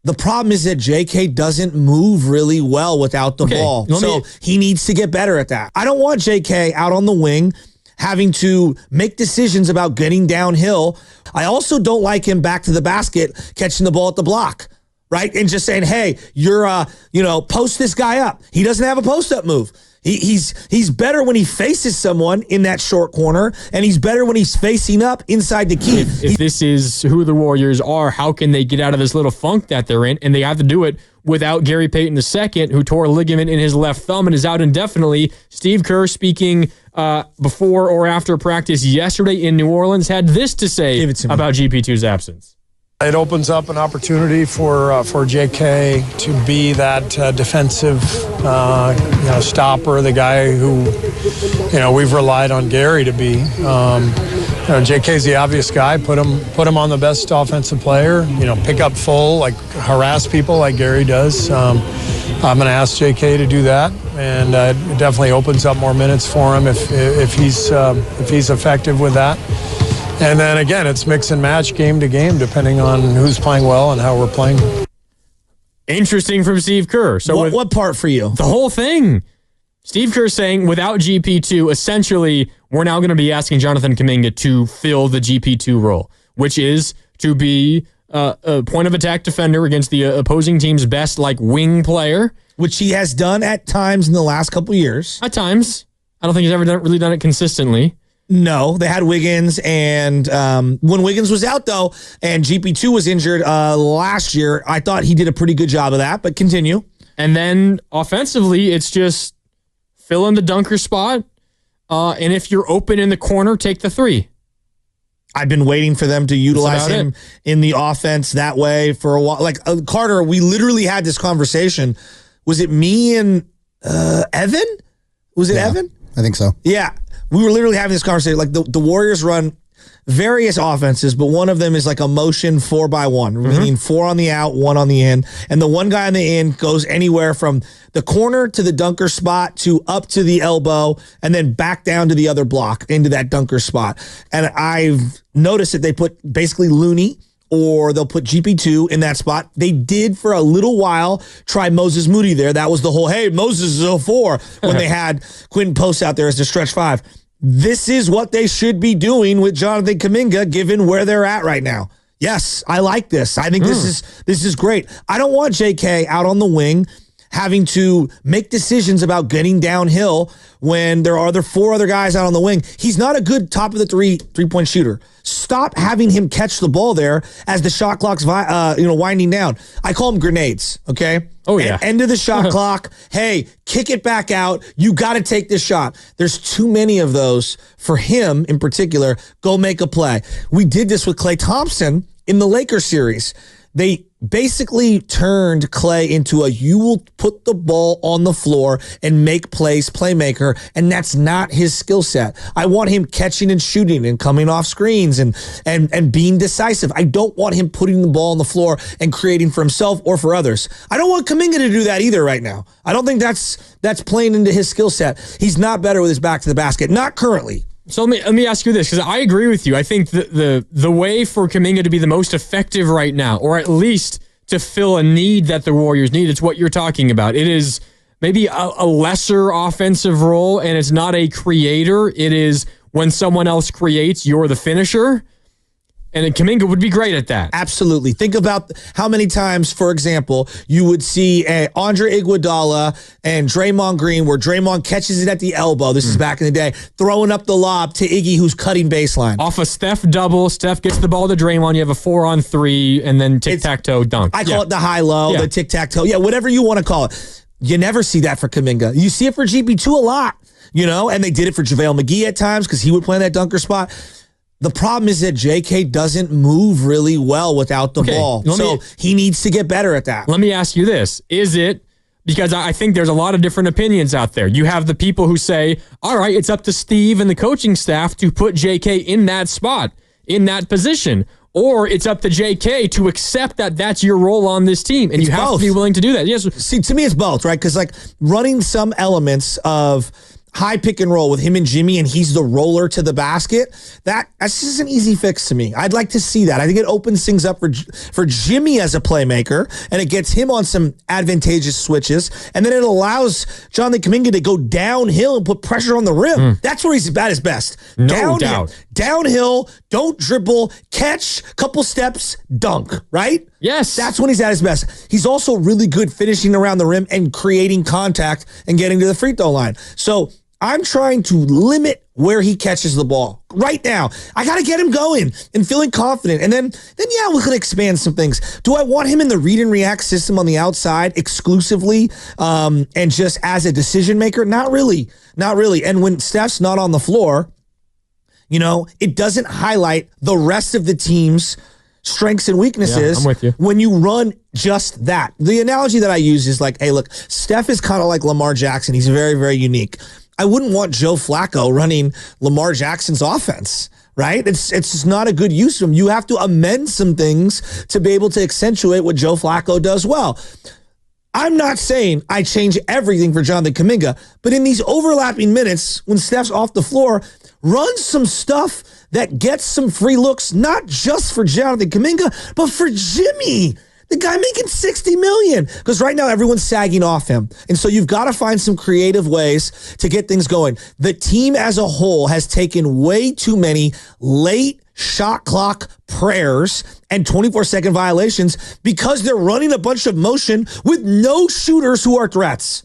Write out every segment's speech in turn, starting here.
The problem is that JK doesn't move really well without the ball. So he needs to get better at that. I don't want JK out on the wing having to make decisions about getting downhill. I also don't like him back to the basket, catching the ball at the block, right? And just saying, hey, you're, post this guy up. He doesn't have a post-up move. He's better when he faces someone in that short corner, and he's better when he's facing up inside the key. If this is who the Warriors are, how can they get out of this little funk that they're in? And they have to do it without Gary Payton II, who tore a ligament in his left thumb and is out indefinitely. Steve Kerr, speaking before or after practice yesterday in New Orleans, had this to say about GP2's absence. It opens up an opportunity for JK to be that defensive stopper, the guy who we've relied on Gary to be. JK's the obvious guy. Put him on the best offensive player. Pick up full, like harass people like Gary does. I'm going to ask JK to do that, and it definitely opens up more minutes for him if he's effective with that. And then again, it's mix and match game to game, depending on who's playing well and how we're playing. Interesting from Steve Kerr. So what part for you? The whole thing. Steve Kerr saying without GP2, essentially, we're now going to be asking Jonathan Kuminga to fill the GP2 role, which is to be a point of attack defender against the opposing team's best wing player. Which he has done at times in the last couple years. At times. I don't think he's ever really done it consistently. No, they had Wiggins, and when Wiggins was out, though, and GP2 was injured last year, I thought he did a pretty good job of that, but continue. And then offensively, it's just fill in the dunker spot, and if you're open in the corner, take the three. I've been waiting for them to utilize him in the offense that way for a while. Carter, we literally had this conversation. Was it me and Evan? Was it Evan? I think so. Yeah. We were literally having this conversation. The Warriors run various offenses, but one of them is like a motion 4x1, meaning 4 on the out, 1 on the in. And the one guy on the in goes anywhere from the corner to the dunker spot to up to the elbow and then back down to the other block into that dunker spot. And I've noticed that they put basically Looney or they'll put GP2 in that spot. They did for a little while try Moses Moody there. That was the whole, hey, Moses is a 4 when they had Quentin Post out there as the stretch 5. This is what they should be doing with Jonathan Kuminga given where they're at right now. Yes, I like this. I think this is great. I don't want JK out on the wing having to make decisions about getting downhill when there are 4 other guys out on the wing. He's not a good top of the three-point shooter. Stop having him catch the ball there as the shot clock's winding down. I call them grenades, okay? Oh, yeah. End of the shot clock. Hey, kick it back out. You got to take this shot. There's too many of those for him in particular. Go make a play. We did this with Klay Thompson in the Lakers series. They basically turned Klay into you will put the ball on the floor and make plays playmaker, and that's not his skill set. I want him catching and shooting and coming off screens and being decisive. I don't want him putting the ball on the floor and creating for himself or for others. I don't want Kuminga to do that either right now. I don't think that's playing into his skill set. He's not better with his back to the basket. Not currently. So let me ask you this, because I agree with you. I think the way for Kuminga to be the most effective right now, or at least to fill a need that the Warriors need, it's what you're talking about. It is maybe a lesser offensive role, and it's not a creator. It is when someone else creates, you're the finisher. And Kuminga would be great at that. Absolutely. Think about how many times, for example, you would see Andre Iguodala and Draymond Green where Draymond catches it at the elbow. This is back in the day. Throwing up the lob to Iggy, who's cutting baseline. Off a Steph double. Steph gets the ball to Draymond. You have a 4-on-3 and then tic-tac-toe dunk. I call it the high-low, the tic-tac-toe. Yeah, whatever you want to call it. You never see that for Kuminga. You see it for GP2 a lot, and they did it for JaVale McGee at times because he would play in that dunker spot. The problem is that JK doesn't move really well without the ball. So he needs to get better at that. Let me ask you this. Is it, because I think there's a lot of different opinions out there. You have the people who say, all right, it's up to Steve and the coaching staff to put JK in that spot, in that position. Or it's up to JK to accept that that's your role on this team. And you have to be willing to do that. Yes. See, to me, it's both, right? Because running some elements of high pick and roll with him and Jimmy, and he's the roller to the basket, that's just an easy fix to me. I'd like to see that. I think it opens things up for Jimmy as a playmaker, and it gets him on some advantageous switches, and then it allows Jonathan Kuminga to go downhill and put pressure on the rim. That's where he's at his best. No doubt. Downhill, don't dribble, catch, couple steps, dunk, right? Yes. That's when he's at his best. He's also really good finishing around the rim and creating contact and getting to the free throw line. So I'm trying to limit where he catches the ball right now. I got to get him going and feeling confident. And then yeah, we could expand some things. Do I want him in the read and react system on the outside exclusively and just as a decision maker? Not really. Not really. And when Steph's not on the floor, it doesn't highlight the rest of the team's strengths and weaknesses. Yeah, I'm with you. When you run just that. The analogy that I use is like, hey, look, Steph is kind of like Lamar Jackson. He's very, very unique. I wouldn't want Joe Flacco running Lamar Jackson's offense, right? It's just not a good use of him. You have to amend some things to be able to accentuate what Joe Flacco does well. I'm not saying I change everything for Jonathan Kuminga, but in these overlapping minutes, when Steph's off the floor, run some stuff that gets some free looks, not just for Jonathan Kuminga, but for Jimmy, the guy making $60 million. Because right now everyone's sagging off him. And so you've got to find some creative ways to get things going. The team as a whole has taken way too many late shot clock prayers and 24-second violations because they're running a bunch of motion with no shooters who are threats.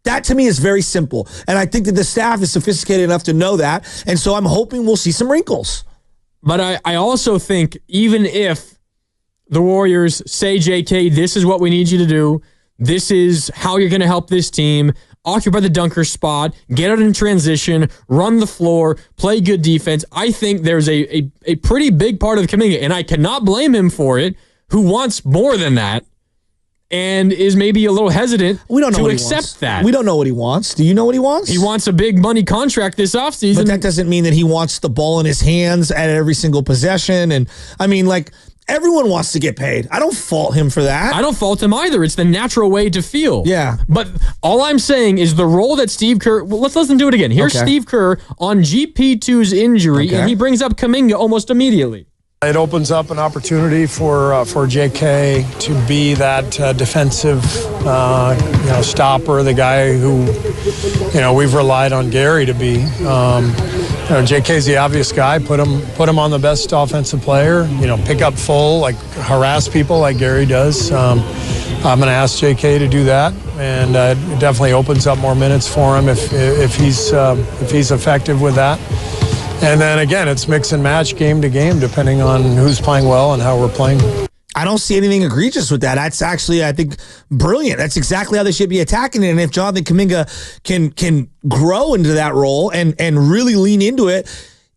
That to me is very simple. And I think that the staff is sophisticated enough to know that. And so I'm hoping we'll see some wrinkles. But I also think even if the Warriors say, JK, this is what we need you to do, this is how you're going to help this team, occupy the dunker spot, get out in transition, run the floor, play good defense, I think there's a pretty big part of Kuminga, and I cannot blame him for it, who wants more than that. And is maybe a little hesitant to accept that. We don't know what he wants. Do you know what he wants? He wants a big money contract this offseason. But that doesn't mean that he wants the ball in his hands at every single possession. And I mean, like, everyone wants to get paid. I don't fault him for that. I don't fault him either. It's the natural way to feel. Yeah. But all I'm saying is the role that Steve Kerr... Well, let's listen to it again. Here's Steve Kerr on GP2's injury, and he brings up Kuminga almost immediately. It opens up an opportunity for JK to be that defensive, stopper, the guy who, we've relied on Gary to be. JK's the obvious guy. Put him on the best offensive player. Pick up full, like harass people like Gary does. I'm going to ask JK to do that, and it definitely opens up more minutes for him if he's effective with that. And then again, it's mix and match game to game, depending on who's playing well and how we're playing. I don't see anything egregious with that. That's actually, I think, brilliant. That's exactly how they should be attacking it. And if Jonathan Kuminga can grow into that role and really lean into it,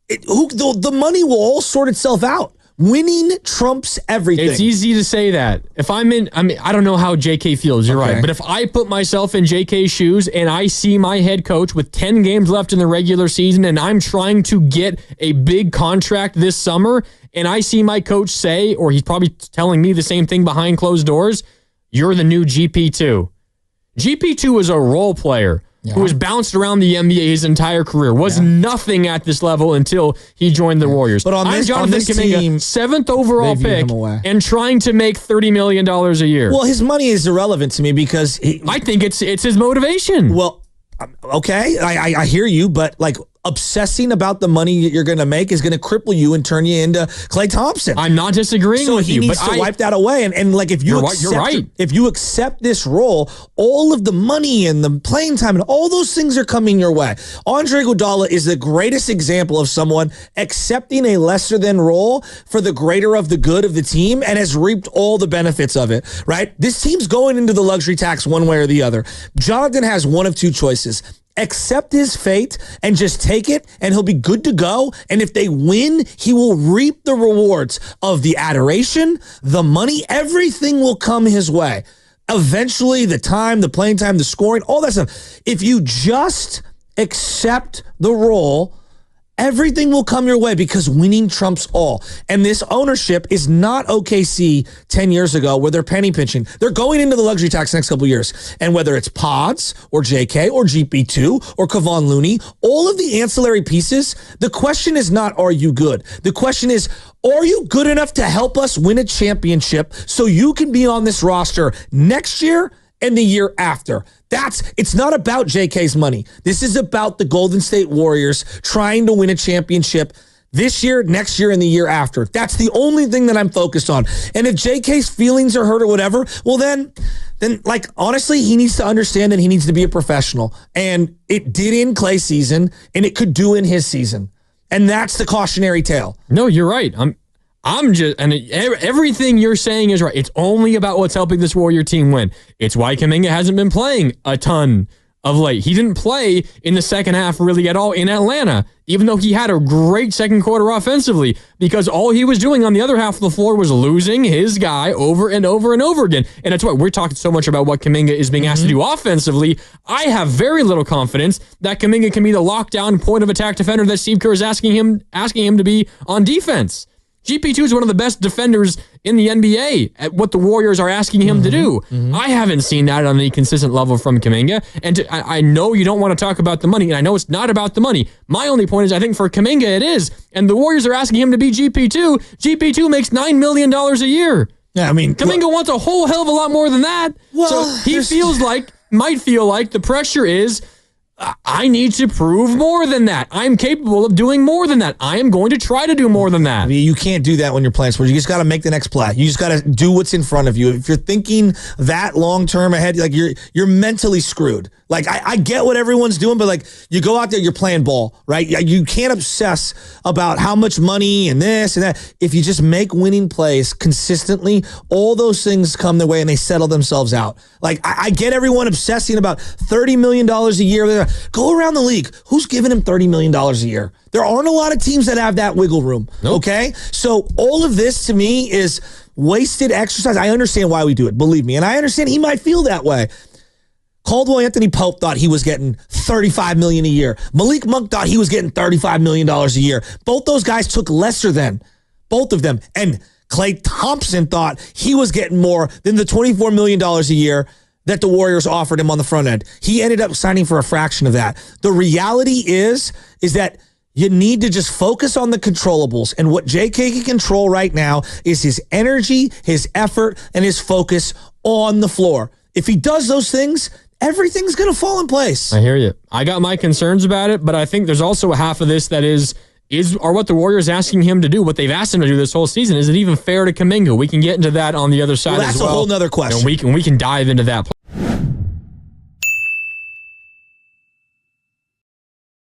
the money will all sort itself out. Winning trumps everything. It's easy to say that. If I don't know how JK feels, you're right. But if I put myself in JK's shoes and I see my head coach with 10 games left in the regular season and I'm trying to get a big contract this summer, and I see my coach say, or he's probably telling me the same thing behind closed doors, you're the new GP2. GP2 is a role player who has bounced around the NBA his entire career, was nothing at this level until he joined the Warriors. But I'm Jonathan Kuminga, team, 7th overall pick, and trying to make $30 million a year. Well, his money is irrelevant to me because... I think it's his motivation. Well, okay, I hear you, but like... obsessing about the money that you're going to make is going to cripple you and turn you into Klay Thompson. I'm not disagreeing with you. So he needs to wipe that away. And like, if you accept this role, all of the money and the playing time and all those things are coming your way. Andre Iguodala is the greatest example of someone accepting a lesser than role for the greater of the good of the team and has reaped all the benefits of it, right? This team's going into the luxury tax one way or the other. Jonathan has one of two choices. Accept his fate and just take it, and he'll be good to go. And if they win, he will reap the rewards of the adoration, the money, everything will come his way. Eventually, the time, the playing time, the scoring, all that stuff. If you just accept the role everything will come your way because winning trumps all. And this ownership is not OKC 10 years ago where they're penny pinching. They're going into the luxury tax next couple of years. And whether it's Pods or JK or GP2 or Kevon Looney, all of the ancillary pieces, the question is not, are you good? The question is, are you good enough to help us win a championship so you can be on this roster next year and the year after? It's not about JK's money. This is about the Golden State Warriors trying to win a championship this year, next year, and the year after. That's the only thing that I'm focused on. And if JK's feelings are hurt or whatever, well then like honestly, he needs to understand that he needs to be a professional. And it did in Klay's season, and it could do in his season. And that's the cautionary tale. No, you're right. I'm just, and everything you're saying is right. It's only about what's helping this Warrior team win. It's why Kuminga hasn't been playing a ton of late. He didn't play in the second half really at all in Atlanta, even though he had a great second quarter offensively, because all he was doing on the other half of the floor was losing his guy over and over and over again. And that's why we're talking so much about what Kuminga is being asked to do offensively. I have very little confidence that Kuminga can be the lockdown point of attack defender that Steve Kerr is asking him to be on defense. GP2 is one of the best defenders in the NBA at what the Warriors are asking him to do. I haven't seen that on any consistent level from Kuminga. And I know you don't want to talk about the money, and I know it's not about the money. My only point is I think for Kuminga it is. And the Warriors are asking him to be GP2. GP2 makes $9 million a year. Yeah, I mean, Kuminga wants a whole hell of a lot more than that. Well, so he might feel like the pressure is, I need to prove more than that. I'm capable of doing more than that. I am going to try to do more than that. You can't do that when you're playing sports. You just got to make the next play. You just got to do what's in front of you. If you're thinking that long term ahead, like you're mentally screwed. Like I get what everyone's doing, but like you go out there, you're playing ball, right? You can't obsess about how much money and this and that. If you just make winning plays consistently, all those things come their way and they settle themselves out. Like I get everyone obsessing about $30 million a year. Go around the league. Who's giving him $30 million a year? There aren't a lot of teams that have that wiggle room. Nope. Okay? So all of this to me is wasted exercise. I understand why we do it, believe me. And I understand he might feel that way. Caldwell Anthony Pope thought he was getting $35 million a year. Malik Monk thought he was getting $35 million a year. Both those guys took lesser than, both of them. And Klay Thompson thought he was getting more than the $24 million a year that the Warriors offered him on the front end. He ended up signing for a fraction of that. The reality is that you need to just focus on the controllables. And what JK can control right now is his energy, his effort, and his focus on the floor. If he does those things, everything's going to fall in place. I hear you. I got my concerns about it, but I think there's also a half of this that are what the Warriors asking him to do, what they've asked him to do this whole season. Is it even fair to Kuminga? We can get into that on the other side as well. That's a whole nother question. And we can dive into that.